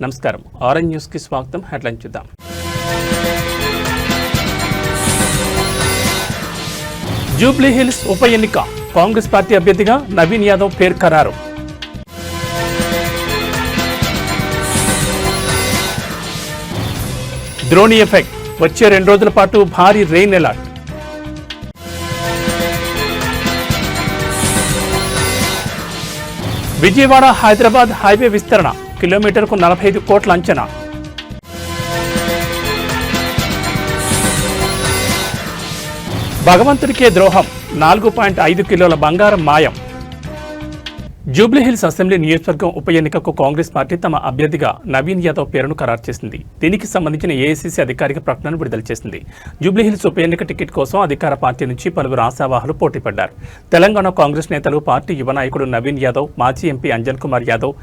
నమస్కారం orange news కి స్వాగతం. హెడ్లైన్ చూద్దాం. జూబ్లీ హిల్స్ ఉప ఎన్నిక కాంగ్రెస్ పార్టీ అభ్యర్థిగా నవీన్ యాదవ్ పేరు ఖరారు. ద్రోణి ఎఫెక్ట్ వచ్చే 2 రోజుల పాటు భారీ rain alert. Vijayawada Hyderabad highway విస్తరణ కిలోమీటర్కు 45 కోట్ల అంచనా. భగవంతుడికే ద్రోహం 4.5 కిలోల బంగారం మాయం. జూబ్లీహిల్స్ అసెంబ్లీ నియోజకవర్గం ఉప ఎన్నికకు కాంగ్రెస్ పార్టీ తమ అభ్యర్థిగా నవీన్ యాదవ్ పేరును ఖరారు చేసింది. దీనికి సంబంధించిన ఏఐసీసీ అధికారిక ప్రకటనను విడుదల చేసింది. జూబ్లీహిల్స్ ఉప ఎన్నిక టికెట్ కోసం అధికార పార్టీ నుంచి పలువురు ఆశావాహులు పోటీపడ్డారు. తెలంగాణ కాంగ్రెస్ నేతలు, పార్టీ యువ నాయకుడు నవీన్ యాదవ్, మాజీ ఎంపీ అంజన్ కుమార్ యాదవ్,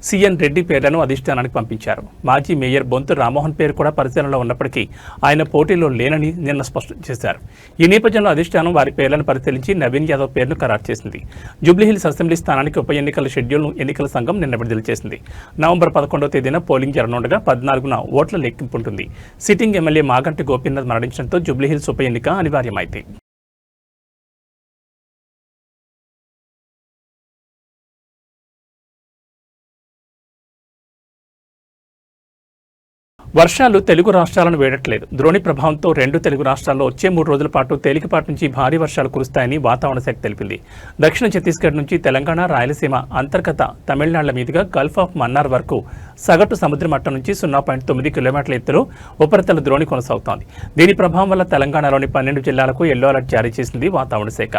సిఎన్ రెడ్డి పేర్లను అధిష్టానానికి పంపించారు. మాజీ మేయర్ బొంతు రామ్మోహన్ పేరు కూడా పరిశీలనలో ఉన్నప్పటికీ ఆయన పోటీలో లేనని నిన్న స్పష్టం చేశారు. ఈ నేపథ్యంలో అధిష్టానం వారి పేర్లను పరిశీలించి నవీన్ యాదవ్ పేరును ఖరారు చేసింది. జూబ్లీహిల్స్ అసెంబ్లీ స్థానానికి ఉప ఎన్నికల షెడ్యూల్ను ఎన్నికల సంఘం నిన్న విడుదల చేసింది. నవంబర్ 11వ తేదీన పోలింగ్ జరగనుండగా 14న ఓట్ల లెక్కింపు ఉంటుంది. సిట్టింగ్ ఎమ్మెల్యే మాగంటి గోపీనాథ్ మరణించడంతో జూబ్లీహిల్స్ ఉప ఎన్నిక అనివార్యమైంది. వర్షాలు తెలుగు రాష్ట్రాలను వేడట్లేదు. ద్రోణి ప్రభావంతో 2 తెలుగు రాష్ట్రాల్లో వచ్చే 3 రోజుల పాటు తేలికపాటి నుంచి భారీ వర్షాలు కురుస్తాయని వాతావరణ శాఖ తెలిపింది. దక్షిణ ఛత్తీస్గఢ్ నుంచి తెలంగాణ, రాయలసీమ, అంతర్గత తమిళనాడుల మీదుగా గల్ఫ్ ఆఫ్ మన్నార్ వరకు సగటు సముద్ర మట్టం నుంచి 0.9 కిలోమీటర్ల ఎత్తులో ఉపరితల ద్రోణి కొనసాగుతోంది. దీని ప్రభావం వల్ల తెలంగాణలోని 12 జిల్లాలకు ఎల్లో అలర్ట్ జారీ చేసింది వాతావరణ శాఖ.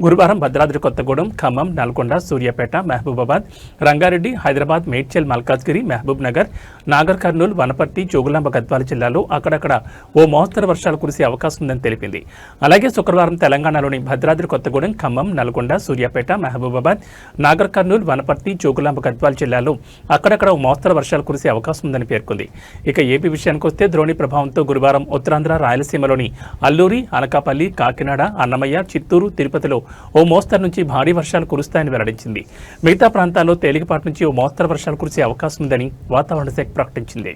గురువారం భద్రాద్రి కొత్తగూడెం, ఖమ్మం, నల్గొండ, సూర్యాపేట, మహబూబాబాద్, రంగారెడ్డి, హైదరాబాద్, మేడ్చల్, మల్కాజ్గిరి, మహబూబ్ నగర్, నాగర్ కర్నూల్, వనపర్తి, జోగులాంబ గద్వాల జిల్లాలో అక్కడక్కడ ఓ మోస్తరు వర్షాలు కురిసే అవకాశం ఉందని తెలిపింది. అలాగే శుక్రవారం తెలంగాణలోని భద్రాద్రి కొత్తగూడెం, ఖమ్మం, నల్గొండ, సూర్యాపేట, మహబూబాబాద్, నాగర్ కర్నూల్, వనపర్తి, జోగులాంబ గద్వాల జిల్లాలో అక్కడక్కడ ఓ మోస్తరు వర్షాలు కురిసే అవకాశం ఉందని పేర్కొంది. ఇక ఏపీ విషయానికి వస్తే ద్రోణి ప్రభావంతో గురువారం ఉత్తరాంధ్ర, రాయలసీమలోని అల్లూరి, అనకాపల్లి, కాకినాడ, అన్నమయ్య, చిత్తూరు, తిరుపతిలో ఓ మోస్తరు నుంచి భారీ వర్షాలు కురుస్తాయని వెల్లడించింది. మిగతా ప్రాంతాల్లో తేలికపాటి నుంచి ఓ మోస్తరు వర్షాలు కురిసే అవకాశం ఉందని వాతావరణ శాఖ ప్రకటించింది.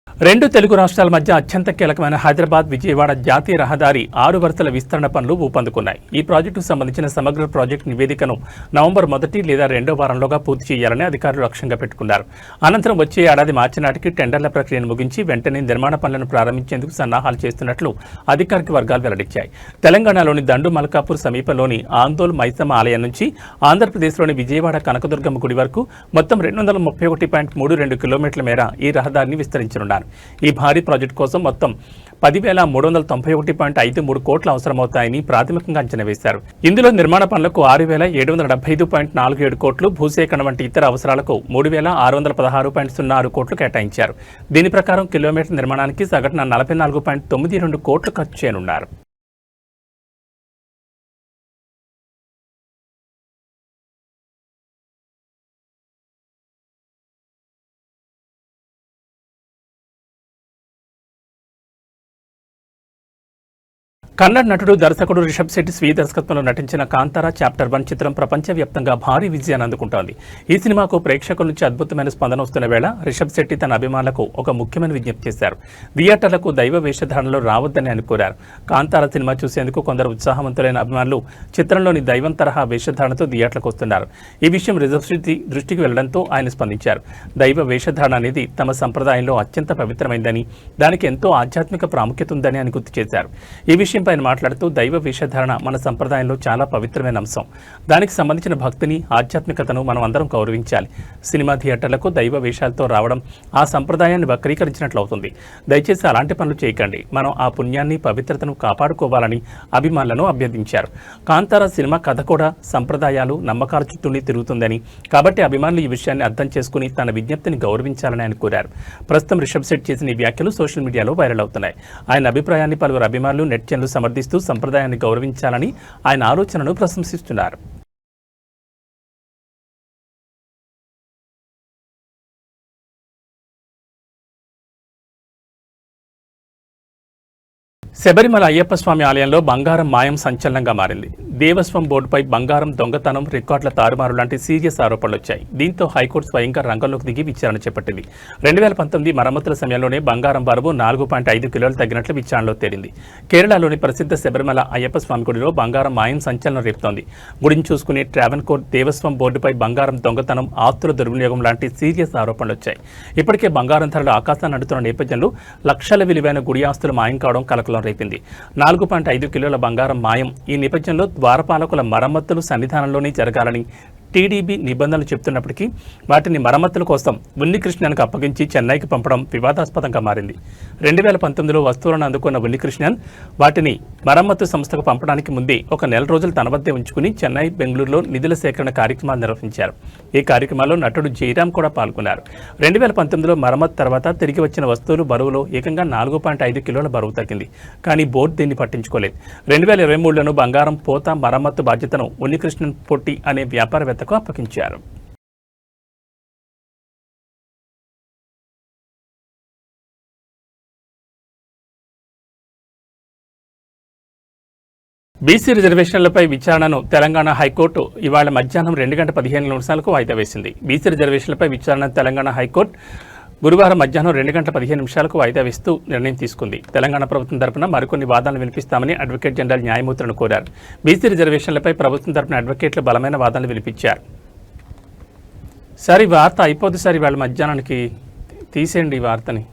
2 తెలుగు రాష్ట్రాల మధ్య అత్యంత కీలకమైన హైదరాబాద్ విజయవాడ జాతీయ రహదారి 6 వరుసల విస్తరణ పనులు ఊపందుకున్నాయి. ఈ ప్రాజెక్టుకు సంబంధించిన సమగ్ర ప్రాజెక్టు నివేదికను నవంబర్ 1 లేదా 2వ వారంలోగా పూర్తి చేయాలని అధికారులు లక్ష్యంగా పెట్టుకున్నారు. అనంతరం వచ్చే ఏడాది మార్చి నాటికి టెండర్ల ప్రక్రియను ముగించి వెంటనే నిర్మాణ పనులను ప్రారంభించేందుకు సన్నాహాలు చేస్తున్నట్లు అధికారిక వర్గాలు వెల్లడించాయి. తెలంగాణలోని దండు మల్కాపూర్ సమీపంలోని ఆందోల్ మైసమ్మ ఆలయం నుంచి ఆంధ్రప్రదేశ్లోని విజయవాడ కనకదుర్గమ్మ గుడి వరకు మొత్తం 231.32 కిలోమీటర్ల మేర ఈ రహదారిని విస్తరించనున్నారు. ఈ భారీ ప్రాజెక్టు కోసం మొత్తం 10,391.53 కోట్లు అవసరమవుతాయని ప్రాథమికంగా అంచనా వేశారు. ఇందులో నిర్మాణ పనులకు 6,775.47 కోట్లు, భూసేకరణ వంటి ఇతర అవసరాలకు 3,616.06 కోట్లు కేటాయించారు. దీని ప్రకారం కిలోమీటర్ నిర్మాణానికి సగటున 44.92 కోట్లు ఖర్చు చేయనున్నారు. కన్నడ నటుడు, దర్శకుడు రిషబ్ శెట్టి స్వీయ దర్శకత్వంలో నటించిన కాంతారా చాప్టర్ 1 చిత్రం ప్రపంచవ్యాప్తంగా భారీ విజయాన్ని అందుకుంటోంది. ఈ సినిమాకు ప్రేక్షకుల నుంచి అద్భుతమైన స్పందన వస్తున్న వేళ రిషబ్ శెట్టి తన అభిమానులకు ఒక ముఖ్యమైన విజ్ఞప్తి చేశారు. థియేటర్లకు దైవ వేషధారణలో రావద్దని ఆయన కోరారు. కాంతారా సినిమా చూసేందుకు కొందరు ఉత్సాహవంతులైన అభిమానులు చిత్రంలోని దైవం తరహా వేషధారణతో థియేటర్లకు వస్తున్నారు. ఈ విషయం రిషబ్ శెట్టి దృష్టికి వెళ్లడంతో ఆయన స్పందించారు. దైవ వేషధారణ అనేది తమ సంప్రదాయంలో అత్యంత పవిత్రమైందని, దానికి ఎంతో ఆధ్యాత్మిక ప్రాముఖ్యత ఉందని ఆయన గుర్తు చేశారు. ఈ విషయం ఆయన మాట్లాడుతూ దైవ వేషధారణ మన సంప్రదాయంలో చాలా పవిత్రమైన అంశం. దానికి సంబంధించిన భక్తిని, ఆధ్యాత్మికతను మనం అందరం గౌరవించాలి. సినిమా థియేటర్లకు దైవ వేషాలతో రావడం ఆ సంప్రదాయాన్ని వక్రీకరించినట్లు అవుతుంది. దయచేసి అలాంటి పనులు చేయకండి. మనం ఆ పుణ్యాన్ని, పవిత్రతను కాపాడుకోవాలని అభిమానులను అభ్యర్థించారు. కాంతారా సినిమా కథ కూడా సంప్రదాయాలు, నమ్మకాల చుట్టూనే తిరుగుతుందని, కాబట్టి అభిమానులు ఈ విషయాన్ని అర్థం చేసుకుని తన విజ్ఞప్తిని గౌరవించాలని ఆయన కోరారు. ప్రస్తుతం రిషబ్ శెట్టి చేసిన ఈ వ్యాఖ్యలు సోషల్ మీడియాలో వైరల్ అవుతున్నాయి. ఆయన అభిప్రాయాన్ని పలువురు అభిమానులు, నెటిజన్లు సమర్థిస్తూ సంప్రదాయాన్ని గౌరవించాలని ఆయన ఆలోచనను ప్రశంసిస్తున్నారు. శబరిమల అయ్యప్ప స్వామి ఆలయంలో బంగారం మాయం సంచలనంగా మారింది. దేవస్వం బోర్డుపై బంగారం దొంగతనం, రికార్డుల తారుమారు లాంటి సీరియస్ ఆరోపణలు వచ్చాయి. దీంతో హైకోర్టు స్వయంగా రంగంలోకి దిగి విచారణ చేపట్టింది. 2019 మరమ్మతుల సమయంలోనే బంగారం బరువు 4.5 కిలోలు తగ్గినట్లు విచారణలో తేలింది. కేరళలోని ప్రసిద్ధ శబరిమల అయ్యప్ప స్వామి గుడిలో బంగారం మాయం సంచలనం రేపుతోంది. గుడిని చూసుకునే ట్రావెన్కోర్ దేవస్వం బోర్డుపై బంగారం దొంగతనం, ఆస్తుల దుర్వినియోగం లాంటి సీరియస్ ఆరోపణలు వచ్చాయి. ఇప్పటికే బంగారం ధరలు ఆకాశాన్ని అంటుతున్న నేపథ్యంలో లక్షల విలువైన గుడి ఆస్తులు మాయం కావడం కలకలం రేపింది. 4.5 కిలోల బంగారం మాయం. ఈ నేపథ్యంలో ద్వారపాలకుల మరమ్మతులు సన్నిధానంలోనే జరగాలని టీడీబీ నిబంధనలు చెబుతున్నప్పటికీ వాటిని మరమ్మతుల కోసం ఉన్నికృష్ణన్కు అప్పగించి చెన్నైకి పంపడం వివాదాస్పదంగా మారింది. 2019లో వస్తువులను అందుకున్న ఉన్నికృష్ణన్ వాటిని మరమ్మతు సంస్థకు పంపడానికి ముందే ఒక నెల రోజులు తన వద్దే ఉంచుకుని చెన్నై, బెంగళూరులో నిధుల సేకరణ కార్యక్రమాలు నిర్వహించారు. ఈ కార్యక్రమాల్లో నటుడు జయరాం కూడా పాల్గొన్నారు. 2019లో మరమ్మతు తర్వాత తిరిగి వచ్చిన వస్తువులు బరువులో ఏకంగా 4.5 కిలోల బరువు తగ్గింది. కానీ బోర్డు దీన్ని పట్టించుకోలేదు. 2023లోనూ బంగారం పోత మరమ్మతు బాధ్యతను ఉన్నికృష్ణన్ పొట్టి అనే వ్యాపారవేత్త అప్పగించారు. బీసీ రిజర్వేషన్లపై విచారణను తెలంగాణ హైకోర్టు ఇవాళ మధ్యాహ్నం 2:15 వాయిదా వేసింది. బీసీ రిజర్వేషన్లపై విచారణ తెలంగాణ హైకోర్టు గురువారం మధ్యాహ్నం 2:15 వాయిదా వేస్తూ నిర్ణయం తీసుకుంది. తెలంగాణ ప్రభుత్వం తరపున మరికొన్ని వాదనలు వినిపిస్తామని అడ్వకేట్ జనరల్ న్యాయమూర్తులను కోరారు. బీసీ రిజర్వేషన్లపై ప్రభుత్వం తరపున అడ్వకేట్లు బలమైన వాదనలు వినిపించారు. సార్ ఈ వార్త అయిపోద్ది సార్, ఇవాళ మధ్యాహ్నానికి తీసేయండి ఈ వార్తని.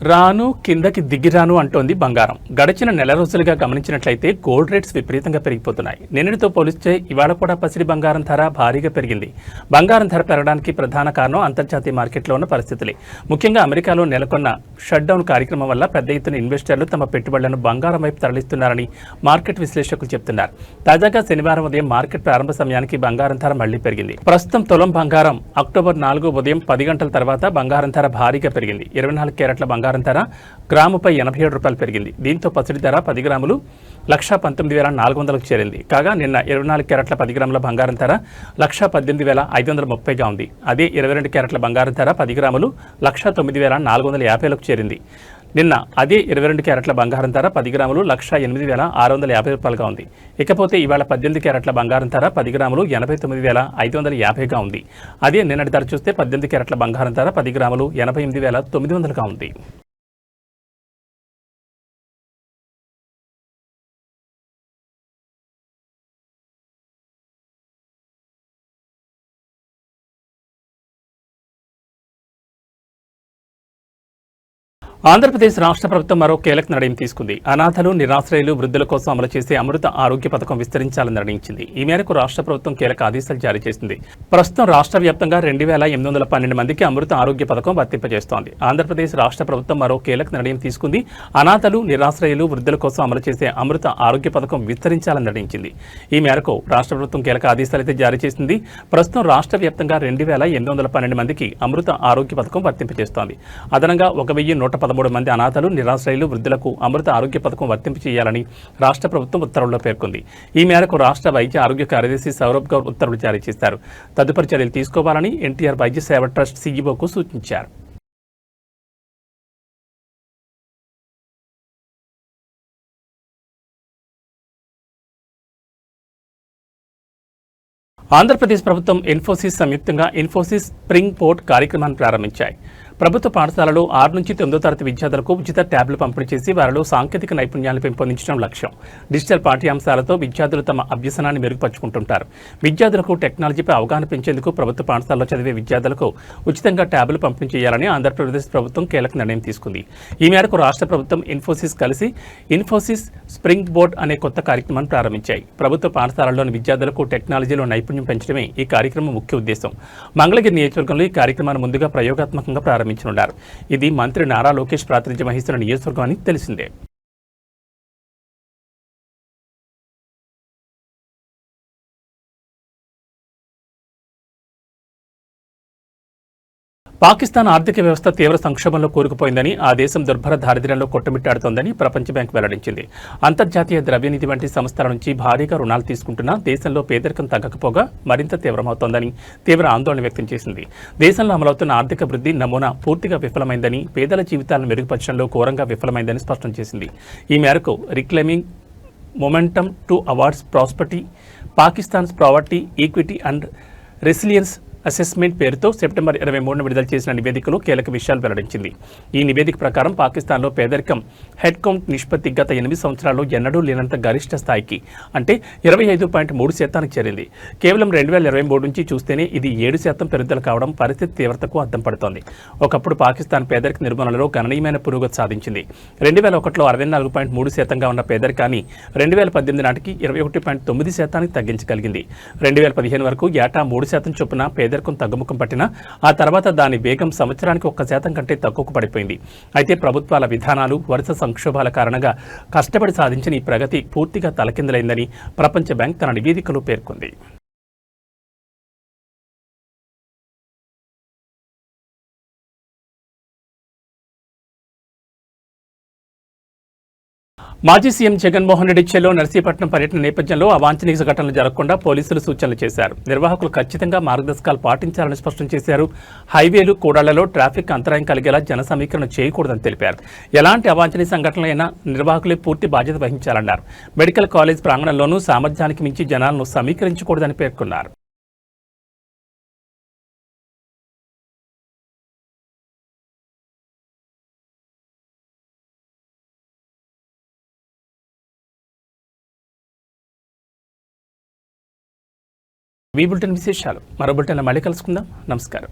రాను కిందకి దిగిరాను అంటోంది బంగారం. గడిచిన నెల రోజులుగా గమనించినట్లయితే గోల్డ్ రేట్స్ విపరీతంగా పెరిగిపోతున్నాయి. నిన్నటితో పోలిస్తే ఇవాళ కూడా పసిడి బంగారం ధర భారీగా పెరిగింది. బంగారం ధర పెరగడానికి ప్రధాన కారణం అంతర్జాతీయ మార్కెట్లో ఉన్న పరిస్థితులే. ముఖ్యంగా అమెరికాలో నెలకొన్న షట్డౌన్ కార్యక్రమం వల్ల పెద్ద ఎత్తున ఇన్వెస్టర్లు తమ పెట్టుబడులను బంగారం వైపు తరలిస్తున్నారని మార్కెట్ విశ్లేషకులు చెబుతున్నారు. తాజాగా శనివారం ఉదయం మార్కెట్ ప్రారంభ సమయానికి బంగారం ధర మళ్లీ పెరిగింది. ప్రస్తుతం తులం బంగారం అక్టోబర్ 4 ఉదయం 10 గంటల తర్వాత బంగారం ధర భారీగా పెరిగింది. 24 క్యారెట్ల బంగారం ధర గ్రాముపై 87 రూపాయలు పెరిగింది. దీంతో పసిడి ధర 10 గ్రాములు 1,19,400కు చేరింది. కాగా నిన్న 24 క్యారెట్ల 10 గ్రాముల బంగారం ధర 1,18,530గా ఉంది. అదే 22 క్యారెట్ల బంగారం ధర 10 గ్రాములు 1,09,450లకు చేరింది. నిన్న అదే 22 క్యారెట్ల బంగారం ధర 10 గ్రాములు 1,08,650 రూపాయలుగా ఉంది. ఇకపోతే ఇవాళ 18 క్యారెట్ల బంగారం ధర 10 గ్రాములు 89,550గా ఉంది. అదే నిన్నటి ధర చూస్తే 18 క్యారెట్ల బంగారం ధర 10 గ్రాములు 88,900గా ఉంది. ఆంధ్రప్రదేశ్ రాష్ట్ర ప్రభుత్వం మరో కీలక నిర్ణయం తీసుకుంది. అనాథలు, నిరాశ్రయులు, వృద్ధుల కోసం అమలు చేసే అమృత ఆరోగ్య పథకం విస్తరించాలని నిర్ణయించింది. ఈ మేరకు రాష్ట్ర ప్రభుత్వం కీలక ఆదేశాలు జారీ చేసింది. ప్రస్తుతం రాష్ట్ర వ్యాప్తంగా 2,812 మందికి అమృత ఆరోగ్య పథకం వర్తింపజేస్తోంది. ఆంధ్రప్రదేశ్ రాష్ట్ర ప్రభుత్వం మరో కీలక నిర్ణయం తీసుకుంది. అనాథలు, నిరాశ్రయులు, వృద్ధుల కోసం అమలు చేసే అమృత ఆరోగ్య పథకం విస్తరించాలని నిర్ణయించింది. ఈ మేరకు రాష్ట్ర ప్రభుత్వం కీలక ఆదేశాలైతే జారీ చేసింది. ప్రస్తుతం రాష్ట్ర వ్యాప్తంగా 2,812 మందికి అమృత ఆరోగ్య పథకం వర్తింపజేస్తోంది. అదనంగా 1,113 మంది అనాథలు, నిరాశ్రయులు, వృద్ధులకు అమృత ఆరోగ్య పథకం వర్తింపు చేయాలని రాష్ట్ర ప్రభుత్వం ఉత్తర్వుల్లో పేర్కొంది. ఈ మేరకు రాష్ట్ర వైద్య ఆరోగ్య కార్యదర్శి సౌరభ్ గౌర్ ఉత్తర్వులు జారీ చేశారు. తదుపరి చర్యలు తీసుకోవాలని ఎన్టీఆర్ వైద్య సేవ ట్రస్ట్ సీఈఓకు సూచించారు. ఆంధ్రప్రదేశ్ ప్రభుత్వం, ఇన్ఫోసిస్ సంయుక్తంగా ఇన్ఫోసిస్ స్ప్రింగ్ బోర్డ్ కార్యక్రమాన్ని ప్రారంభించాయి. ప్రభుత్వ పాఠశాలలో 6 నుంచి 9వ తరగతి విద్యార్థులకు ఉచిత ట్యాబ్లు పంపిణీ చేసి వారిలో సాంకేతిక నైపుణ్యాలను పెంపొందించడం లక్ష్యం. డిజిటల్ పాఠ్యాంశాలతో విద్యార్థులు తమ అభ్యసనాన్ని మెరుగుపరుచుకుంటుంటారు. విద్యార్థులకు టెక్నాలజీపై అవగాహన పెంచేందుకు ప్రభుత్వ పాఠశాలలో చదివే విద్యార్థులకు ఉచితంగా ట్యాబ్లు పంపిణీ చేయాలని ఆంధ్రప్రదేశ్ ప్రభుత్వం కీలక నిర్ణయం తీసుకుంది. ఈ మేరకు రాష్ట్ర ప్రభుత్వం, ఇన్ఫోసిస్ కలిసి ఇన్ఫోసిస్ స్ప్రింగ్ బోర్డ్ అనే కొత్త కార్యక్రమాన్ని ప్రారంభించాయి. ప్రభుత్వ పాఠశాలల్లోని విద్యార్థులకు టెక్నాలజీలో నైపుణ్యం పెంచడమే ఈ కార్యక్రమం ముఖ్య ఉద్దేశం. మంగళగిరి నియోజకవర్గంలో ఈ కార్యక్రమాన్ని ముందుగా ప్రయోగాత్మకంగా ప్రారంభించారు. ఇది మంత్రి నారా లోకేష్ ప్రాతినిధ్యం వహిస్తున్న నియోజకవర్గం అని తెలిసిందే. పాకిస్తాన్ ఆర్థిక వ్యవస్థ తీవ్ర సంక్షోభంలో కూరుకుపోయిందని, ఆ దేశం దుర్భర దారిద్ర్యంలో కొట్టుమిట్టాడుతోందని ప్రపంచ బ్యాంక్ వెల్లడించింది. అంతర్జాతీయ ద్రవ్యనిధి వంటి సంస్థల నుంచి భారీగా రుణాలు తీసుకుంటున్నా దేశంలో పేదరికం తగ్గకపోగా మరింత తీవ్రమవుతోందని తీవ్ర ఆందోళన వ్యక్తం చేసింది. దేశంలో అమలవుతున్న ఆర్థిక వృద్ధి నమూనా పూర్తిగా విఫలమైందని, పేదల జీవితాలను మెరుగుపరచడంలో ఘోరంగా విఫలమైందని స్పష్టం చేసింది. ఈ మేరకు reclaiming momentum towards prosperity, Pakistan's poverty, equity and resilience assessment పేరుతో సెప్టెంబర్ 23న విడుదల చేసిన నివేదికలో కీలక విషయాలు వెల్లడించింది. ఈ నివేదిక ప్రకారం పాకిస్తాన్లో పేదరికం హెడ్ కౌంట్ నిష్పత్తి గత 8 సంవత్సరాల్లో ఎన్నడూ లేనంత గరిష్ట స్థాయికి అంటే 25.3% చేరింది. కేవలం 2023 నుంచి చూస్తేనే ఇది 7% పెరుగుదల కావడం పరిస్థితి తీవ్రతకు అద్దం పడుతోంది. ఒకప్పుడు పాకిస్తాన్ పేదరిక నిర్మూలనలో గణనీయమైన పురోగతి సాధించింది. 2001లో 64.3%గా ఉన్న పేదరికాన్ని 2018 నాటికి 21.9%కి తగ్గించగలిగింది. 2015 వరకు ఏటా 3% చొప్పున పేదరికం తగ్గుముఖం పట్టినా ఆ తర్వాత దాని వేగం సంవత్సరానికి 1% కంటే తక్కువకు పడిపోయింది. అయితే ప్రభుత్వాల విధానాలు, వరుస సంక్షోభాల కారణంగా కష్టపడి సాధించిన ఈ ప్రగతి పూర్తిగా తలకిందులైందని ప్రపంచ బ్యాంక్ తన నివేదికలో పేర్కొంది. మాజీ సీఎం జగన్మోహన్ రెడ్డి చెలో నర్సీపట్నం పర్యటన నేపథ్యంలో అవాంఛనీయ ఘటనలు జరగకుండా పోలీసులు సూచనలు చేశారు. నిర్వాహకులు ఖచ్చితంగా మార్గదర్శకాలు పాటించాలని స్పష్టం చేశారు. హైవేలు, కూడళ్లలో ట్రాఫిక్ అంతరాయం కలిగేలా జన సమీకరణ చేయకూడదని తెలిపారు. ఎలాంటి అవాంఛనీయ సంఘటనలైనా నిర్వాహకులే పూర్తి బాధ్యత వహించాలన్నారు. మెడికల్ కాలేజ్ ప్రాంగణంలోనూ సామర్థ్యానికి మించి జనాలను సమీకరించకూడదని పేర్కొన్నారు. ఈ బులెటిన్ విశేషాలు మరో బులెటిన్లో మళ్ళీ కలుసుకుందాం. నమస్కారం.